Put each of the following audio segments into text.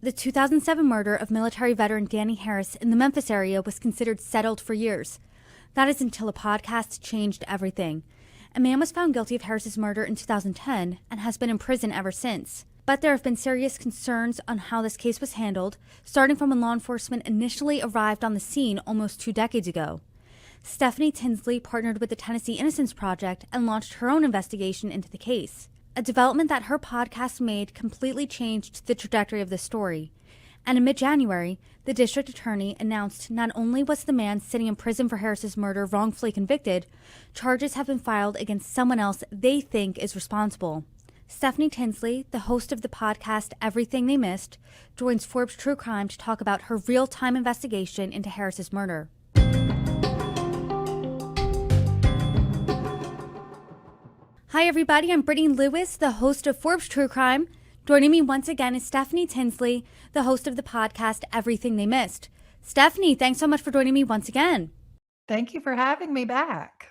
The 2007 murder of military veteran Danny Harris in the Memphis area was considered settled for years. That is until a podcast changed everything. A man was found guilty of Harris's murder in 2010 and has been in prison ever since. But there have been serious concerns on how this case was handled, starting from when law enforcement initially arrived on the scene almost 2 decades ago. Stephanie Tinsley partnered with the Tennessee Innocence Project and launched her own investigation into the case. A development that her podcast made completely changed the trajectory of the story. And in mid-January, the district attorney announced not only was the man sitting in prison for Harris's murder wrongfully convicted, charges have been filed against someone else they think is responsible. Stephanie Tinsley, the host of the podcast Everything They Missed, joins Forbes True Crime to talk about her real-time investigation into Harris's murder. Hi everybody, I'm Brittany Lewis, the host of Forbes True Crime. Joining me once again is Stephanie Tinsley, the host of the podcast Everything They Missed. Stephanie, thanks so much for joining me once again. Thank you for having me back.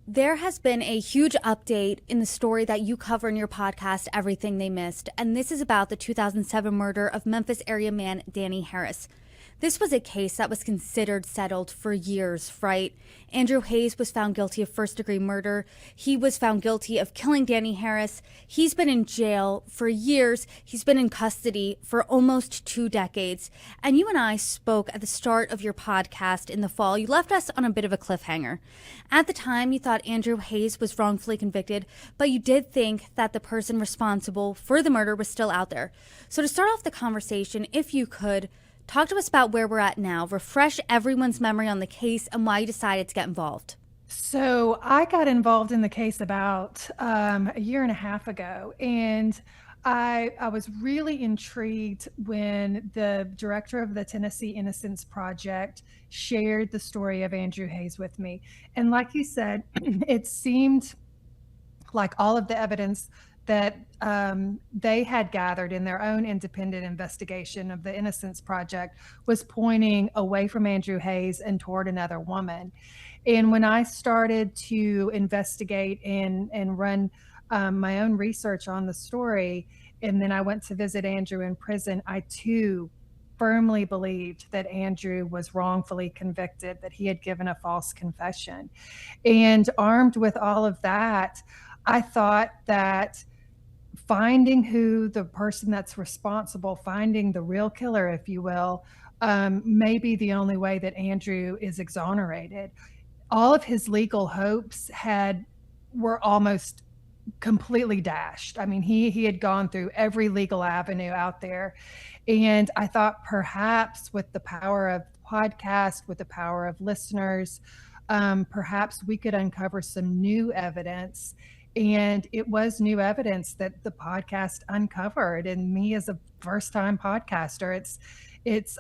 There has been a huge update in the story that you cover in your podcast, Everything They Missed, and this is about the 2007 murder of Memphis area man Danny Harris. This was a case that was considered settled for years, right? Andrew Hayes was found guilty of first-degree murder. He was found guilty of killing Danny Harris. He's been in jail for years. He's been in custody for almost 2 decades. And you and I spoke at the start of your podcast in the fall. You left us on a bit of a cliffhanger. At the time, you thought Andrew Hayes was wrongfully convicted, but you did think that the person responsible for the murder was still out there. So to start off the conversation, if you could, talk to us about where we're at now. Refresh everyone's memory on the case and why you decided to get involved. So I got involved in the case about a year and a half ago, and I was really intrigued when the director of the Tennessee Innocence Project shared the story of Andrew Hayes with me. And like you said, it seemed like all of the evidence that they had gathered in their own independent investigation of the Innocence Project was pointing away from Andrew Hayes and toward another woman. And when I started to investigate and run my own research on the story, and then I went to visit Andrew in prison, I too firmly believed that Andrew was wrongfully convicted, that he had given a false confession. And armed with all of that, I thought that finding who the person that's responsible, finding the real killer, if you will, may be the only way that Andrew is exonerated. All of his legal hopes were almost completely dashed. I mean, he had gone through every legal avenue out there. And I thought perhaps with the power of the podcast, with the power of listeners, perhaps we could uncover some new evidence. And it was new evidence that the podcast uncovered. And me as a first-time podcaster,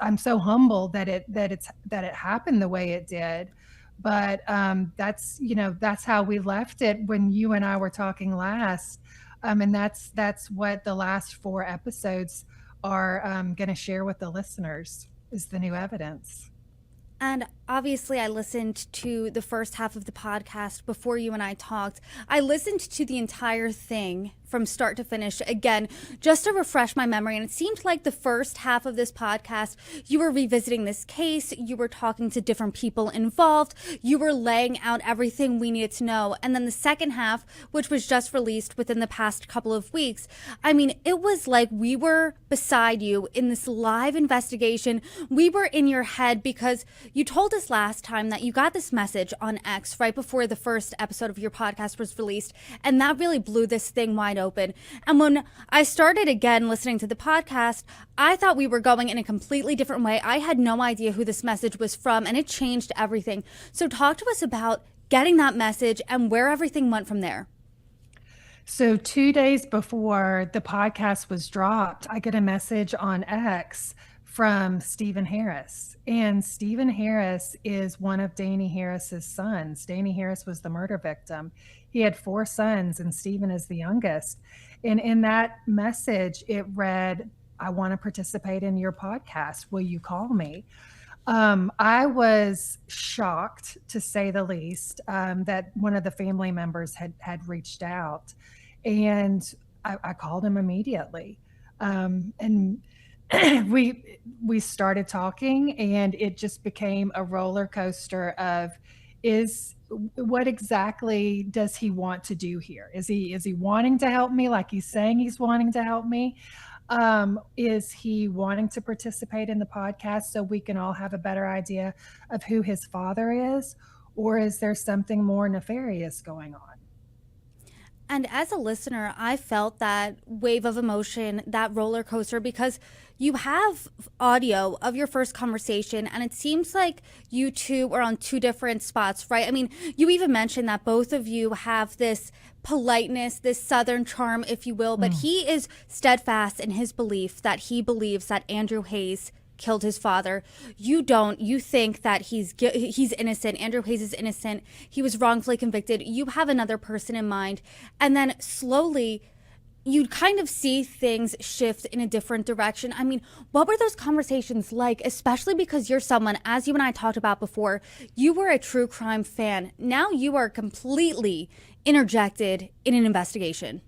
I'm so humbled that it happened the way it did. But that's how we left it when you and I were talking last. And that's what the last 4 episodes are going to share with the listeners, is the new evidence. And obviously, I listened to the first half of the podcast before you and I talked. I listened to the entire thing from start to finish again, just to refresh my memory. And it seemed like the first half of this podcast, you were revisiting this case. You were talking to different people involved. You were laying out everything we needed to know. And then the second half, which was just released within the past couple of weeks, I mean, it was like we were beside you in this live investigation. We were in your head because you told us last time that you got this message on X right before the first episode of your podcast was released. And that really blew this thing wide open. And when I started again listening to the podcast, I thought we were going in a completely different way. I had no idea who this message was from, and it changed everything. So talk to us about getting that message and where everything went from there. So 2 days before the podcast was dropped, I get a message on X from Stephen Harris. And Stephen Harris is one of Danny Harris's sons. Danny Harris was the murder victim. He had 4 sons, and Stephen is the youngest. And in that message, it read, "I want to participate in your podcast. Will you call me?" I was shocked, to say the least, that one of the family members had reached out. And I called him immediately. And we started talking, and it just became a roller coaster of is what exactly does he want to do here? Is he wanting to help me like he's saying he's wanting to help me? Is he wanting to participate in the podcast so we can all have a better idea of who his father is? Or is there something more nefarious going on? And as a listener, I felt that wave of emotion, that roller coaster, because you have audio of your first conversation, and it seems like you two are on two different spots, right? I mean, you even mentioned that both of you have this politeness, this southern charm, if you will, but he is steadfast in his belief that he believes that Andrew Hayes killed his father. You don't. You think that he's innocent. Andrew Hayes is innocent. He was wrongfully convicted. You have another person in mind. And then slowly you kind of see things shift in a different direction. I mean, what were those conversations like, especially because you're someone, as you and I talked about before, you were a true crime fan. Now you are completely interjected in an investigation.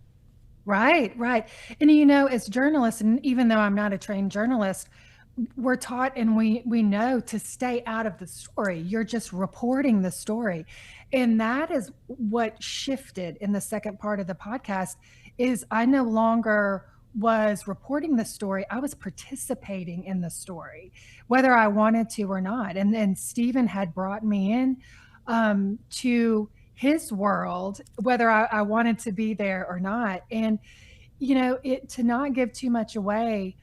Right, right. And you know, as journalists, and even though I'm not a trained journalist, we're taught and we know to stay out of the story. You're just reporting the story. And that is what shifted in the second part of the podcast is I no longer was reporting the story. I was participating in the story, whether I wanted to or not. And then Stephen had brought me in to his world, whether I wanted to be there or not. And, you know, it to not give too much away,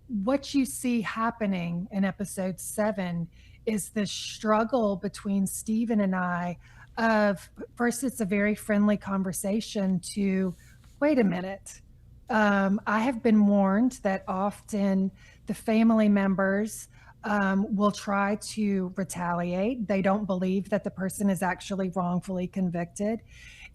what you see happening in episode 7 is the struggle between Stephen and I of first it's a very friendly conversation to wait a minute. I have been warned that often the family members will try to retaliate. They don't believe that the person is actually wrongfully convicted.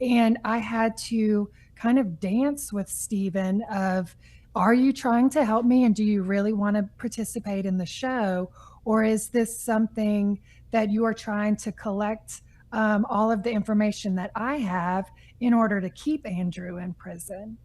And I had to kind of dance with Stephen of, are you trying to help me? And do you really want to participate in the show? Or is this something that you are trying to collect all of the information that I have in order to keep Andrew in prison?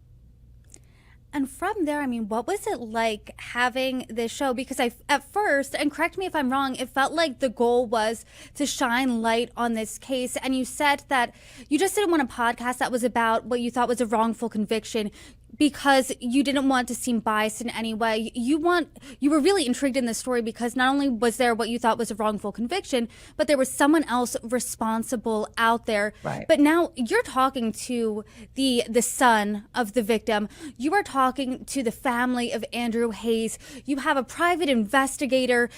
And from there, I mean, what was it like having this show? Because at first, and correct me if I'm wrong, it felt like the goal was to shine light on this case. And you said that you just didn't want a podcast that was about what you thought was a wrongful conviction because you didn't want to seem biased in any way. You were really intrigued in this story because not only was there what you thought was a wrongful conviction, but there was someone else responsible out there. Right. But now you're talking to the son of the victim. You are talking to the family of Andrew Hayes. You have a private investigator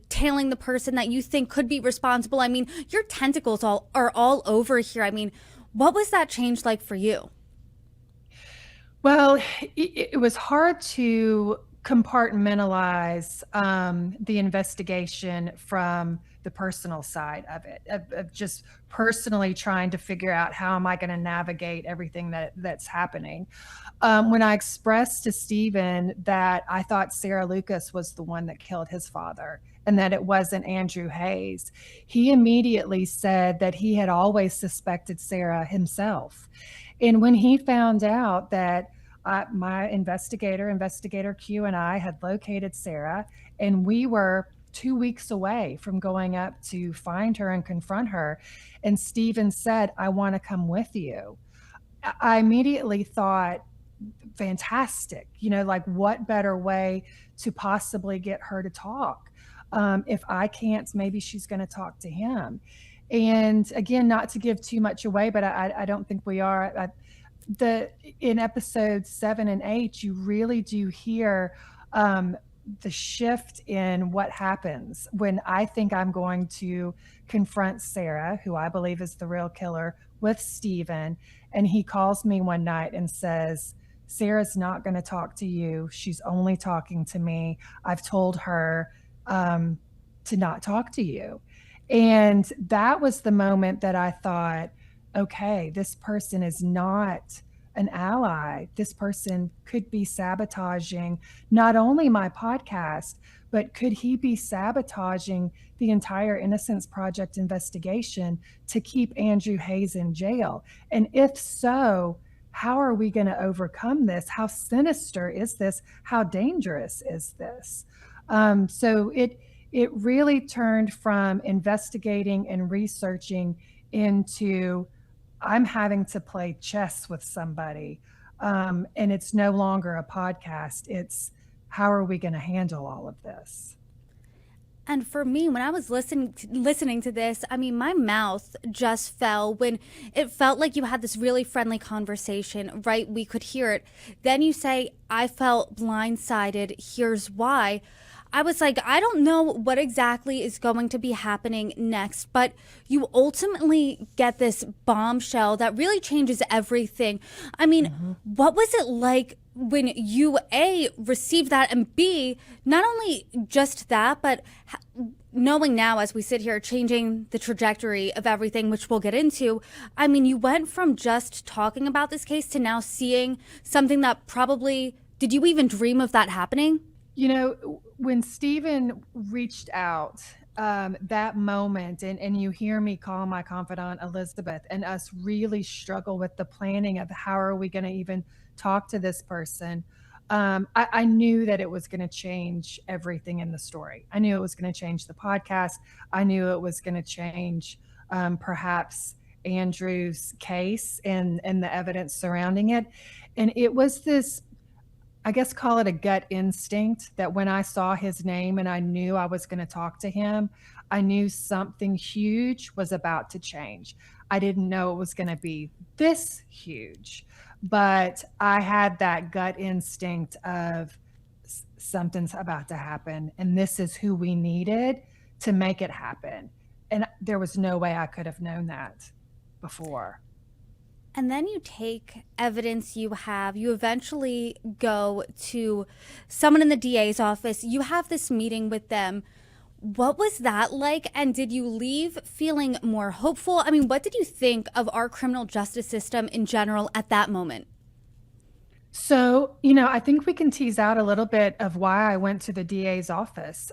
tailing the person that you think could be responsible. I mean, your tentacles are all over here. I mean, what was that change like for you? Well, it was hard to compartmentalize the investigation from the personal side of it, of just personally trying to figure out how am I going to navigate everything that's happening. When I expressed to Stephen that I thought Sarah Lucas was the one that killed his father and that it wasn't Andrew Hayes, he immediately said that he had always suspected Sarah himself. And when he found out that my investigator Q, and I had located Sarah, and we were 2 weeks away from going up to find her and confront her, and Stephen said, I want to come with you. I immediately thought, fantastic, you know, like what better way to possibly get her to talk? If I can't, maybe she's going to talk to him. And again, not to give too much away, but I don't think we are. In episodes 7 and 8, you really do hear the shift in what happens when I think I'm going to confront Sarah, who I believe is the real killer, with Stephen. And he calls me one night and says, Sarah's not going to talk to you. She's only talking to me. I've told her to not talk to you. And that was the moment that I thought, okay, this person is not an ally. This person could be sabotaging not only my podcast, but could he be sabotaging the entire Innocence Project investigation to keep Andrew Hayes in jail? And if so, how are we going to overcome this? How sinister is this? How dangerous is this? So it really turned from investigating and researching into I'm having to play chess with somebody. And it's no longer a podcast. It's how are we going to handle all of this? And for me, when I was listening to this, I mean, my mouth just fell when it felt like you had this really friendly conversation, right? We could hear it. Then you say, I felt blindsided. Here's why. I was like, I don't know what exactly is going to be happening next, but you ultimately get this bombshell that really changes everything. I mean, what was it like when you A, received that, and B, not only just that, but knowing now as we sit here, changing the trajectory of everything, which we'll get into. I mean, you went from just talking about this case to now seeing something that probably, did you even dream of that happening? You know, when Stephen reached out, that moment, and you hear me call my confidant Elizabeth, and us really struggle with the planning of how are we going to even talk to this person. I knew that it was going to change everything in the story. I knew it was going to change the podcast. I knew it was going to change perhaps Andrew's case and the evidence surrounding it. And it was this, I guess, call it a gut instinct that when I saw his name and I knew I was going to talk to him, I knew something huge was about to change. I didn't know it was going to be this huge, but I had that gut instinct of something's about to happen, and this is who we needed to make it happen. And there was no way I could have known that before. And then you take evidence you have, you eventually go to someone in the DA's office, you have this meeting with them. What was that like? And did you leave feeling more hopeful? I mean, what did you think of our criminal justice system in general at that moment? So, I think we can tease out a little bit of why I went to the DA's office.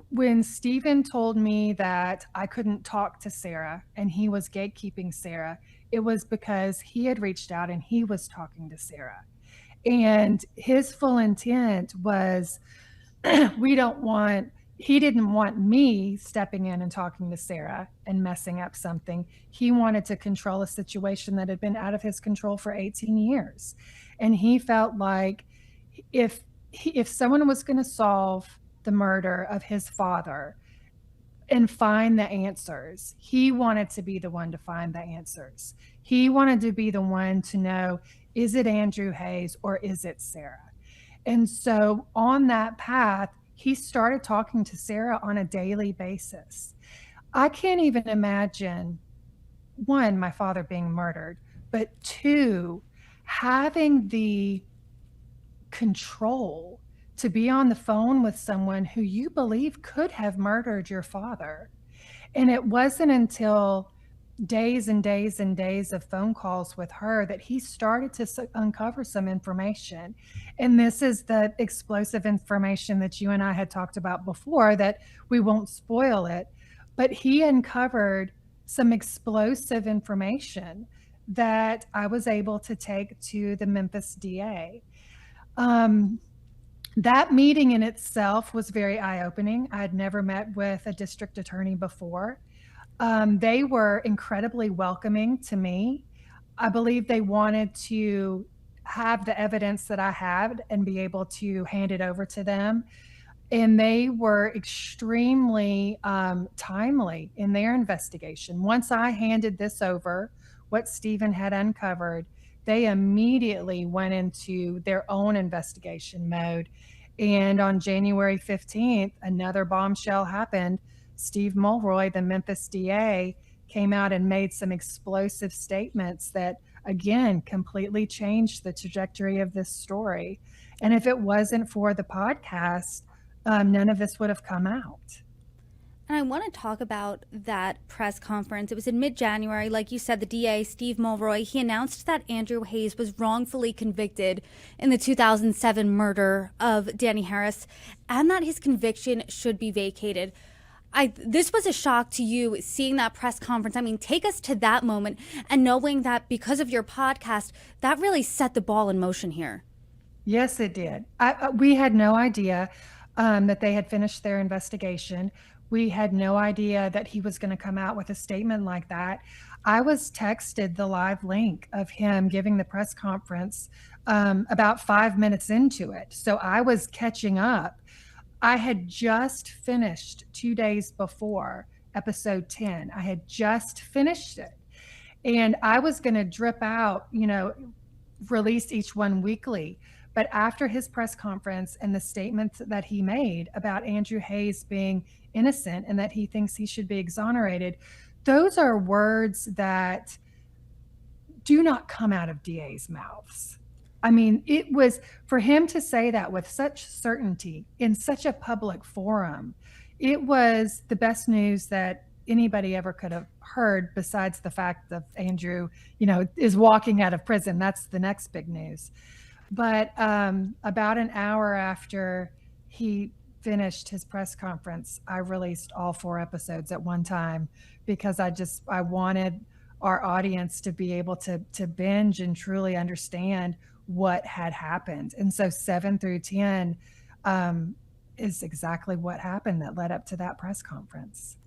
When Stephen told me that I couldn't talk to Sarah and he was gatekeeping Sarah, it was because he had reached out and he was talking to Sarah. And his full intent was he didn't want me stepping in and talking to Sarah and messing up something. He wanted to control a situation that had been out of his control for 18 years. And he felt like if someone was going to solve the murder of his father and find the answers, he wanted to be the one to find the answers. He wanted to be the one to know, is it Andrew Hayes or is it Sarah? And so on that path, he started talking to Sarah on a daily basis. I can't even imagine, one, my father being murdered, but two, having the control to be on the phone with someone who you believe could have murdered your father. And it wasn't until days and days and days of phone calls with her that he started to uncover some information. And this is the explosive information that you and I had talked about before, that we won't spoil it, but he uncovered some explosive information that I was able to take to the Memphis DA. That meeting in itself was very eye-opening. I had never met with a district attorney before. They were incredibly welcoming to me. I believe they wanted to have the evidence that I had and be able to hand it over to them. And they were extremely timely in their investigation. Once I handed this over, what Stephen had uncovered, they immediately went into their own investigation mode. And on January 15th, another bombshell happened. Steve Mulroy, the Memphis DA, came out and made some explosive statements that, again, completely changed the trajectory of this story. And if it wasn't for the podcast, none of this would have come out. And I want to talk about that press conference. It was in mid-January. Like you said, the DA, Steve Mulroy, he announced that Andrew Hayes was wrongfully convicted in the 2007 murder of Danny Harris and that his conviction should be vacated. This was a shock to you seeing that press conference. I mean, take us to that moment and knowing that because of your podcast, that really set the ball in motion here. Yes, it did. We had no idea that they had finished their investigation. We had no idea that he was going to come out with a statement like that. I was texted the live link of him giving the press conference about 5 minutes into it. So I was catching up. I had just finished 2 days before episode 10. I had just finished it. And I was going to drip out, release each one weekly. But after his press conference and the statements that he made about Andrew Hayes being innocent and that he thinks he should be exonerated, those are words that do not come out of DA's mouths. I mean, it was for him to say that with such certainty in such a public forum. It was the best news that anybody ever could have heard, besides the fact that Andrew, is walking out of prison. That's the next big news. But about an hour after he finished his press conference, I released all 4 episodes at one time because I wanted our audience to be able to binge and truly understand what had happened. And so 7 through 10 is exactly what happened that led up to that press conference.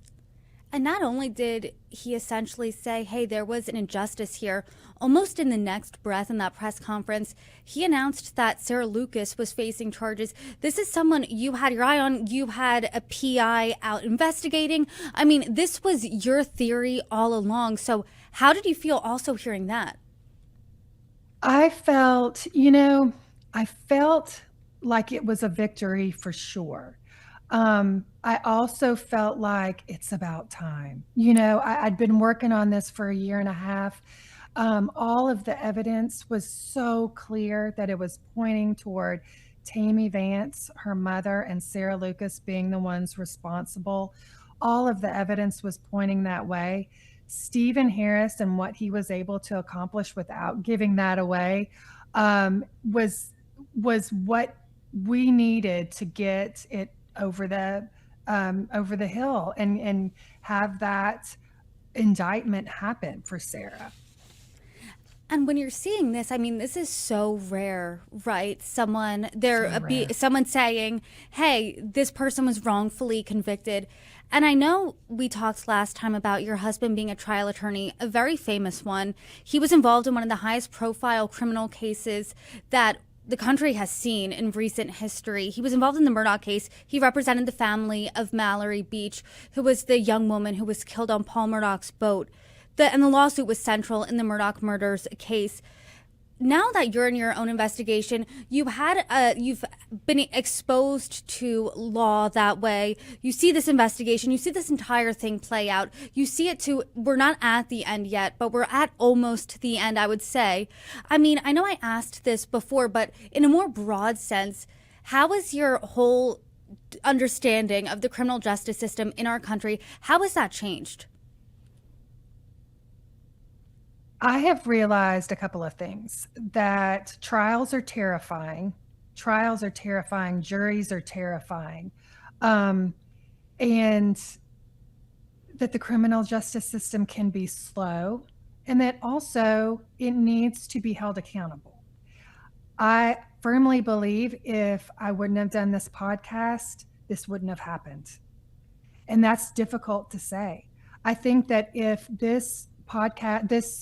And not only did he essentially say, hey, there was an injustice here, almost in the next breath in that press conference, he announced that Sarah Lucas was facing charges. This is someone you had your eye on. You had a PI out investigating. I mean, this was your theory all along. So how did you feel also hearing that? I felt like it was a victory for sure. I also felt like it's about time. I'd been working on this for a year and a half. All of the evidence was so clear that it was pointing toward Tammy Vance, her mother, and Sarah Lucas being the ones responsible. All of the evidence was pointing that way. Stephen Harris and what he was able to accomplish without giving that away was what we needed to get it over the hill and have that indictment happen for Sarah. And when you're seeing this, I mean, this is so rare, right? Someone saying, hey, this person was wrongfully convicted. And I know we talked last time about your husband being a trial attorney, a very famous one. He was involved in one of the highest profile criminal cases that the country has seen in recent history. He was involved in the Murdaugh case. He represented the family of Mallory Beach, who was the young woman who was killed on Paul Murdaugh's boat. And the lawsuit was central in the Murdaugh murders case. Now that you're in your own investigation, you've been exposed to law that way. You see this investigation, you see this entire thing play out. You see it too. We're not at the end yet, but we're at almost the end, I would say. I mean, I know I asked this before, but in a more broad sense, how is your whole understanding of the criminal justice system in our country, how has that changed? I have realized a couple of things: that trials are terrifying, juries are terrifying, and that the criminal justice system can be slow, and that also it needs to be held accountable. I firmly believe if I wouldn't have done this podcast, this wouldn't have happened. And that's difficult to say. I think that if this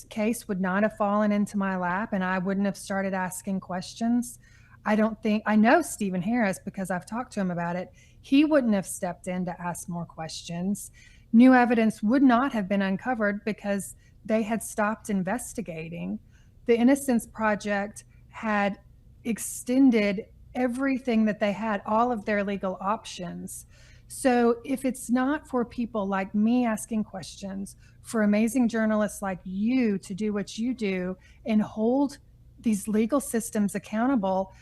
case would not have fallen into my lap and I wouldn't have started asking questions, I know Stephen Harris, because I've talked to him about it, he wouldn't have stepped in to ask more questions. New evidence would not have been uncovered because they had stopped investigating. The Innocence Project had extended everything that they had, all of their legal options. So if it's not for people like me asking questions, for amazing journalists like you to do what you do and hold these legal systems accountable,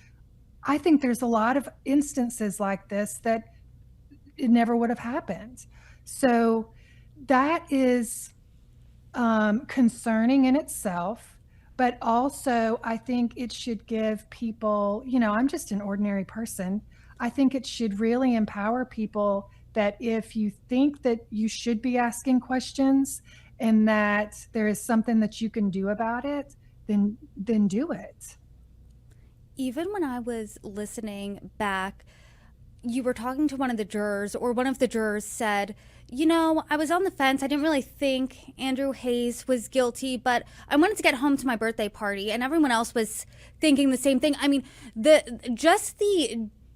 I think there's a lot of instances like this that it never would have happened. So that is concerning in itself, but also I think it should give people, I'm just an ordinary person. I think it should really empower people that if you think that you should be asking questions and that there is something that you can do about it, then do it. Even when I was listening back, you were talking to one of the jurors, or one of the jurors said, you know, I was on the fence. I didn't really think Andrew Hayes was guilty, but I wanted to get home to my birthday party, and everyone else was thinking the same thing. I mean, the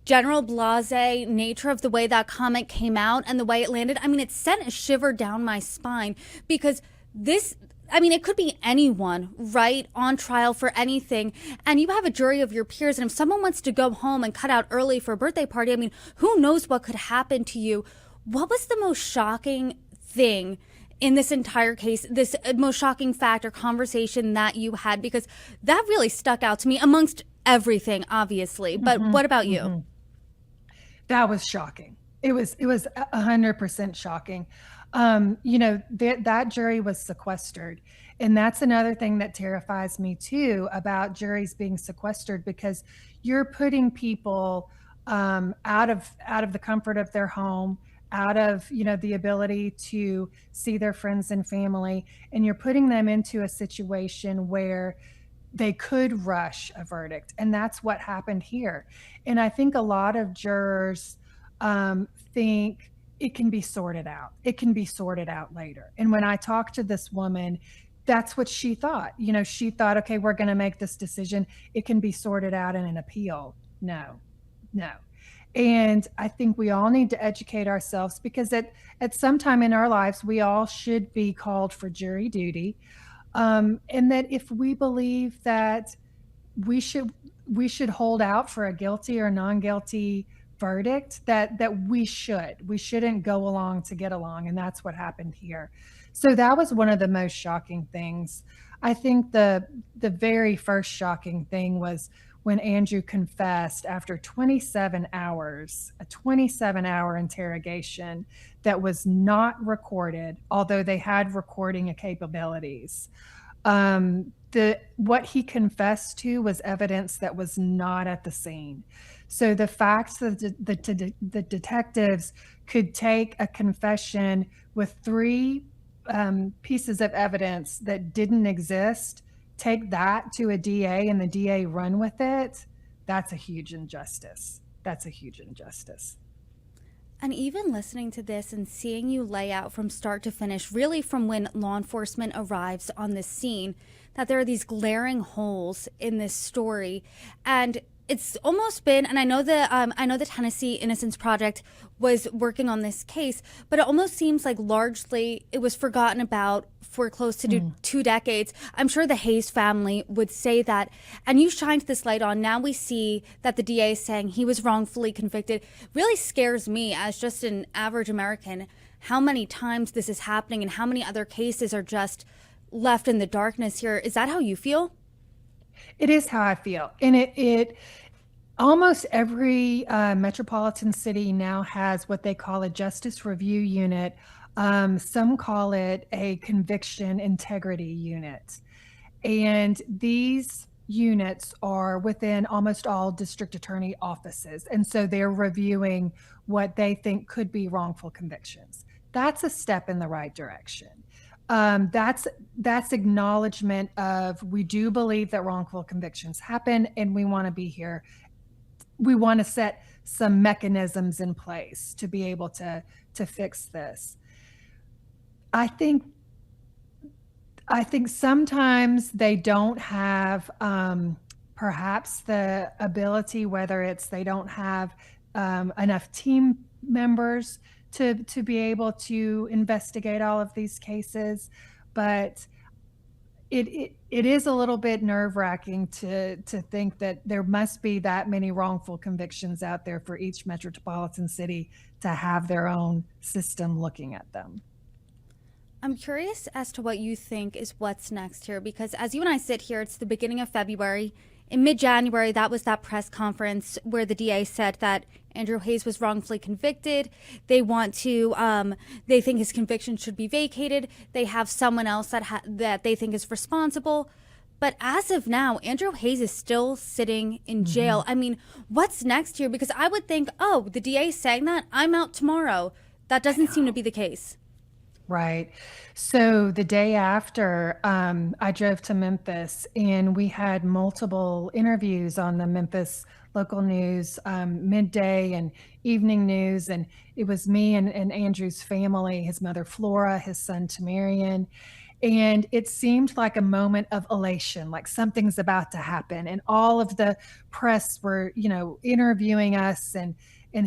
general blasé nature of the way that comment came out and the way it landed, I mean, it sent a shiver down my spine, because it could be anyone, right, on trial for anything, and you have a jury of your peers, and if someone wants to go home and cut out early for a birthday party, I mean, who knows what could happen to you. What was the most shocking thing in this entire case, this most shocking fact or conversation that you had? Because that really stuck out to me amongst everything, obviously. But what about you? That was shocking. It was 100% shocking. That jury was sequestered. And that's another thing that terrifies me too about juries being sequestered, because you're putting people out of the comfort of their home, out of the ability to see their friends and family, and you're putting them into a situation where they could rush a verdict. And that's what happened here. And I think a lot of jurors think it can be sorted out. It can be sorted out later. And when I talked to this woman, that's what she thought. She thought, okay, we're going to make this decision. It can be sorted out in an appeal. No. And I think we all need to educate ourselves, because at some time in our lives, we all should be called for jury duty. And that if we believe that we should hold out for a guilty or non-guilty verdict, that we shouldn't go along to get along. And that's what happened here. So that was one of the most shocking things. I think the very first shocking thing was when Andrew confessed after 27 hours, a 27-hour interrogation that was not recorded, although they had recording capabilities. What he confessed to was evidence that was not at the scene. So the fact that the detectives could take a confession with 3 pieces of evidence that didn't exist, take that to a DA, and the DA run with it, that's a huge injustice. And even listening to this and seeing you lay out from start to finish, really from when law enforcement arrives on the scene, that there are these glaring holes in this story. And it's almost been, and I know the Tennessee Innocence Project was working on this case, but it almost seems like largely it was forgotten about for close to 2 decades. I'm sure the Hayes family would say that. And you shined this light on. Now we see that the DA is saying he was wrongfully convicted. Really scares me as just an average American how many times this is happening and how many other cases are just left in the darkness here. Is that how you feel? It is how I feel. And it almost every metropolitan city now has what they call a justice review unit. Some call it a conviction integrity unit. And these units are within almost all district attorney offices. And so they're reviewing what they think could be wrongful convictions. That's a step in the right direction. That's acknowledgement of, we do believe that wrongful convictions happen, and we want to be here. We want to set some mechanisms in place to be able to fix this. I think sometimes they don't have perhaps the ability, whether it's they don't have enough team members to be able to investigate all of these cases, but it is a little bit nerve-wracking to think that there must be that many wrongful convictions out there for each metropolitan city to have their own system looking at them. I'm curious as to what you think is what's next here, because as you and I sit here, it's the beginning of February. In mid-January, that was that press conference where the DA said that Andrew Hayes was wrongfully convicted. They want to, they think his conviction should be vacated. They have someone else that they think is responsible. But as of now, Andrew Hayes is still sitting in jail. I mean, what's next here? Because I would think, oh, the DA is saying that, I'm out tomorrow. That I doesn't seem to know. be the case. Right. So the day after, I drove to Memphis and we had multiple interviews on the Memphis local news, midday and evening news. And it was me and Andrew's family, his mother, Flora, his son, Tamarian. And it seemed like a moment of elation, like something's about to happen. And all of the press were, interviewing us, and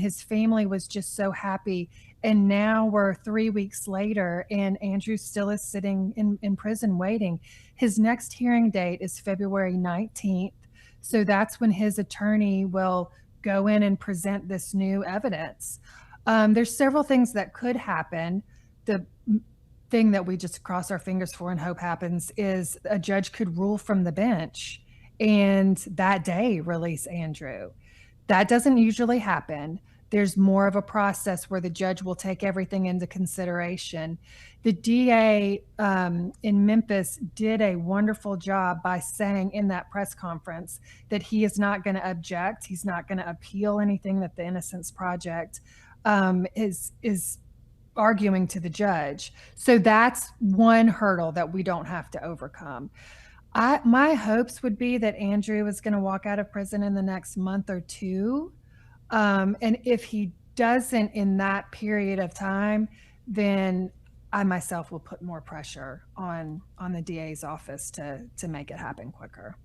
his family was just so happy. And now we're 3 weeks later, and Andrew still is sitting in prison waiting. His next hearing date is February 19th. So that's when his attorney will go in and present this new evidence. There's several things that could happen. The thing that we just cross our fingers for and hope happens is a judge could rule from the bench and that day release Andrew. That doesn't usually happen. There's more of a process where the judge will take everything into consideration. The DA in Memphis did a wonderful job by saying in that press conference that he is not going to object. He's not going to appeal anything that the Innocence Project is arguing to the judge. So that's one hurdle that we don't have to overcome. My hopes would be that Andrew is going to walk out of prison in the next month or two. And if he doesn't in that period of time, then I myself will put more pressure on the DA's office to make it happen quicker.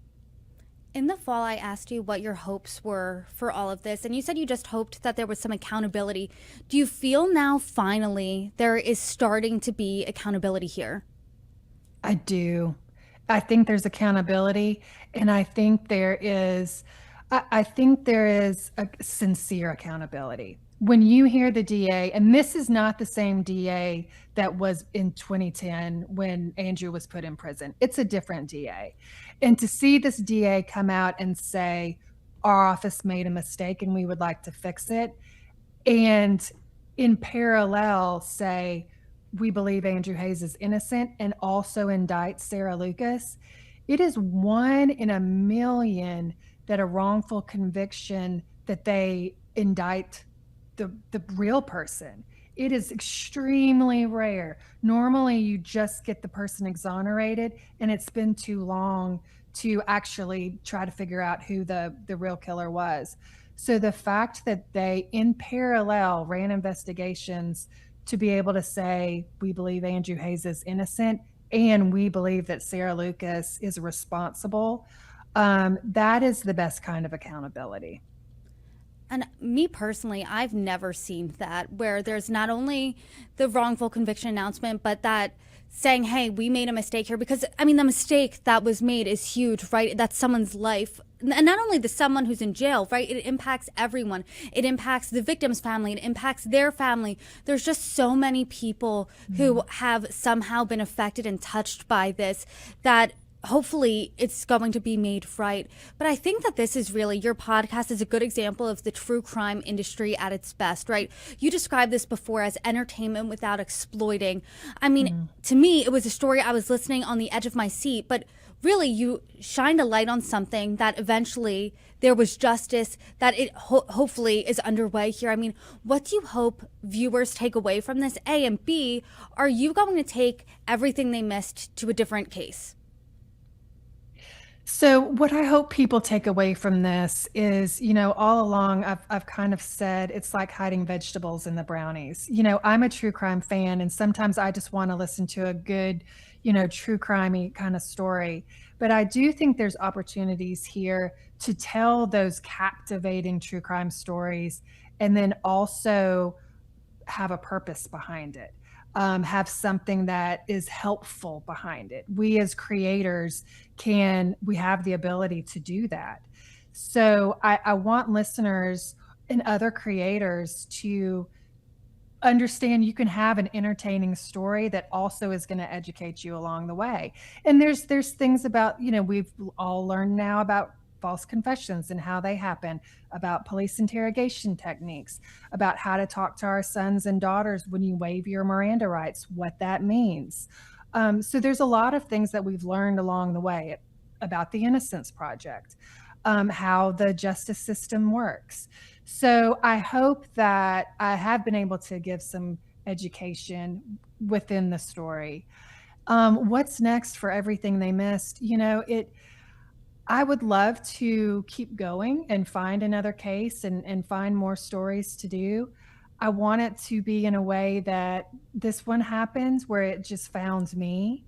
In the fall, I asked you what your hopes were for all of this, and you said you just hoped that there was some accountability. Do you feel now finally there is starting to be accountability here? I do. I think there's accountability, and I think there is a sincere accountability. When you hear the DA, and this is not the same DA that was in 2010 when Andrew was put in prison, it's a different DA. And to see this DA come out and say, our office made a mistake and we would like to fix it, and in parallel say, we believe Andrew Hayes is innocent, and also indict Sarah Lucas, it is 1 in 1 million that a wrongful conviction that they indict the real person. It is extremely rare. Normally you just get the person exonerated, and it's been too long to actually try to figure out who the real killer was. So the fact that they in parallel ran investigations to be able to say, we believe Andrew Hayes is innocent and we believe that Sarah Lucas is responsible, that is the best kind of accountability. And me personally, I've never seen that where there's not only the wrongful conviction announcement, but that saying, hey, we made a mistake here. Because, I mean, the mistake that was made is huge, right? That's someone's life. And not only the someone who's in jail, right? It impacts everyone. It impacts the victim's family. It impacts their family. There's just so many people who have somehow been affected and touched by this that hopefully it's going to be made right. But I think that this is really, your podcast is a good example of the true crime industry at its best, right? You described this before as entertainment without exploiting. I mean, to me, it was a story I was listening on the edge of my seat, but really you shined a light on something that eventually there was justice, that it hopefully is underway here. I mean, what do you hope viewers take away from this? A, and B, are you going to take everything they missed to a different case? So what I hope people take away from this is, all along I've kind of said it's like hiding vegetables in the brownies. I'm a true crime fan, and sometimes I just want to listen to a good, true crimey kind of story. But I do think there's opportunities here to tell those captivating true crime stories and then also have a purpose behind it. Have something that is helpful behind it. We as creators we have the ability to do that. So I want listeners and other creators to understand you can have an entertaining story that also is going to educate you along the way. And there's things about, we've all learned now about false confessions and how they happen, about police interrogation techniques, about how to talk to our sons and daughters when you waive your Miranda rights, what that means. So there's a lot of things that we've learned along the way about the Innocence Project, how the justice system works. So I hope that I have been able to give some education within the story. What's next for everything they missed? I would love to keep going and find another case and find more stories to do. I want it to be in a way that this one happens where it just found me.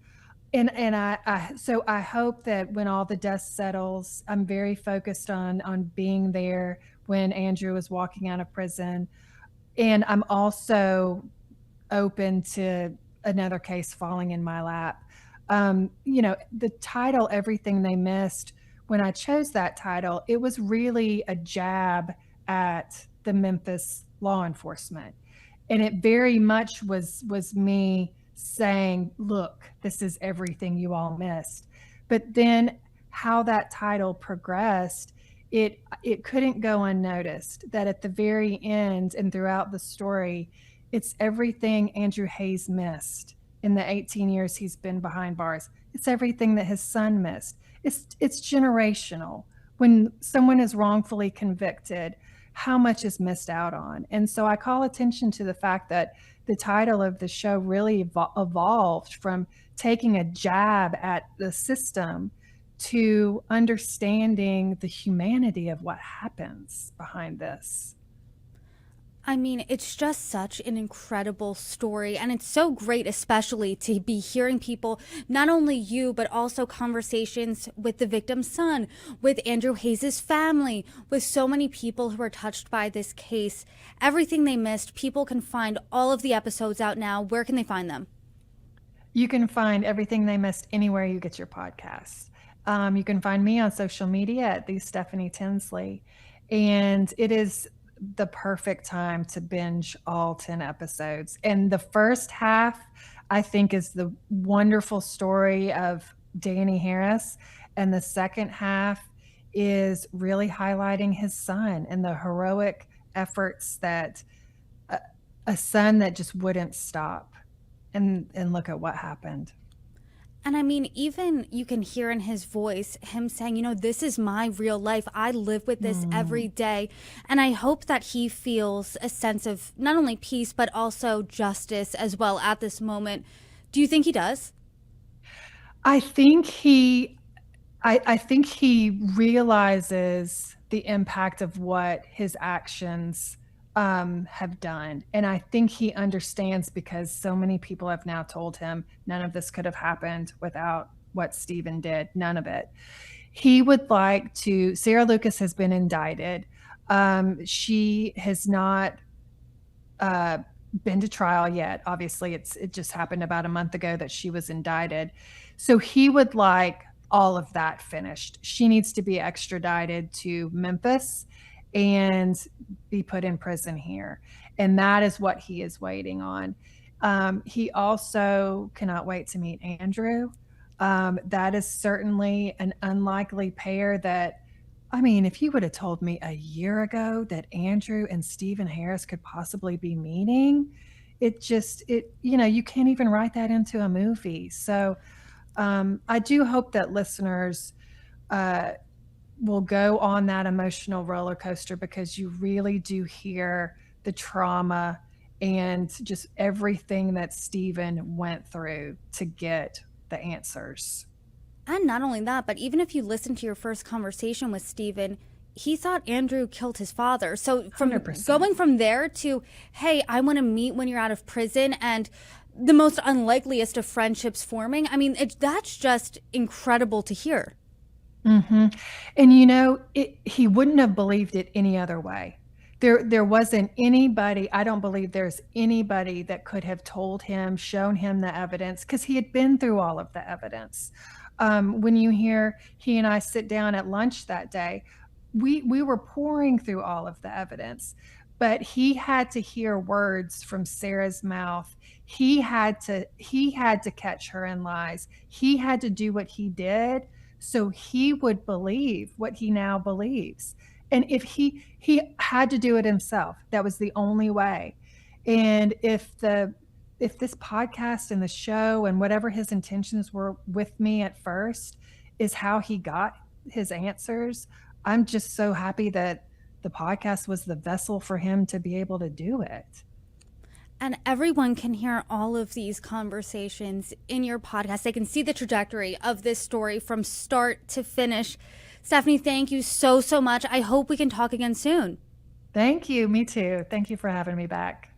So I hope that when all the dust settles, I'm very focused on being there when Andrew was walking out of prison. And I'm also open to another case falling in my lap. The title, Everything They Missed, when I chose that title, it was really a jab at the Memphis law enforcement. And it very much was me saying, look, this is everything you all missed. But then how that title progressed, it couldn't go unnoticed that at the very end and throughout the story, it's everything Andrew Hayes missed in the 18 years he's been behind bars. It's everything that his son missed. It's generational. When someone is wrongfully convicted, how much is missed out on? And so I call attention to the fact that the title of the show really evolved from taking a jab at the system to understanding the humanity of what happens behind this. I mean, it's just such an incredible story. And it's so great, especially to be hearing people, not only you, but also conversations with the victim's son, with Andrew Hayes' family, with so many people who are touched by this case. Everything They Missed, people can find all of the episodes out now. Where can they find them? You can find Everything They Missed anywhere you get your podcasts. You can find me on social media at the Stephanie Tinsley. And it is the perfect time to binge all 10 episodes. And the first half, I think, is the wonderful story of Danny Harris. And the second half is really highlighting his son and the heroic efforts that a son that just wouldn't stop. And look at what happened. And I mean, even you can hear in his voice him saying, this is my real life. I live with this every day. And I hope that he feels a sense of not only peace, but also justice as well at this moment. Do you think he does? I think he realizes the impact of what his actions have done. And I think he understands because so many people have now told him none of this could have happened without what Stephen did. None of it. He would like to. Sarah Lucas has been indicted. She has not been to trial yet. Obviously, it just happened about a month ago that she was indicted. So he would like all of that finished. She needs to be extradited to Memphis and be put in prison here. And that is what he is waiting on. He also cannot wait to meet Andrew. That is certainly an unlikely pair that, I mean, if you would have told me a year ago that Andrew and Stephen Harris could possibly be meeting, you can't even write that into a movie. So I do hope that listeners will go on that emotional roller coaster because you really do hear the trauma and just everything that Stephen went through to get the answers. And not only that, but even if you listen to your first conversation with Stephen, he thought Andrew killed his father. So from 100%. Going from there to, hey, I want to meet when you're out of prison, and the most unlikeliest of friendships forming, I mean, that's just incredible to hear. Mm-hmm. And he wouldn't have believed it any other way. There wasn't anybody, I don't believe there's anybody that could have told him, shown him the evidence, because he had been through all of the evidence. When you hear he and I sit down at lunch that day, we were pouring through all of the evidence, but he had to hear words from Sarah's mouth. He had to catch her in lies. He had to do what he did so he would believe what he now believes. And if he had to do it himself, that was the only way. And if this podcast and the show and whatever his intentions were with me at first is how he got his answers, I'm just so happy that the podcast was the vessel for him to be able to do it. And everyone can hear all of these conversations in your podcast. They can see the trajectory of this story from start to finish. Stephanie, thank you so much. I hope we can talk again soon. Thank you. Me too. Thank you for having me back.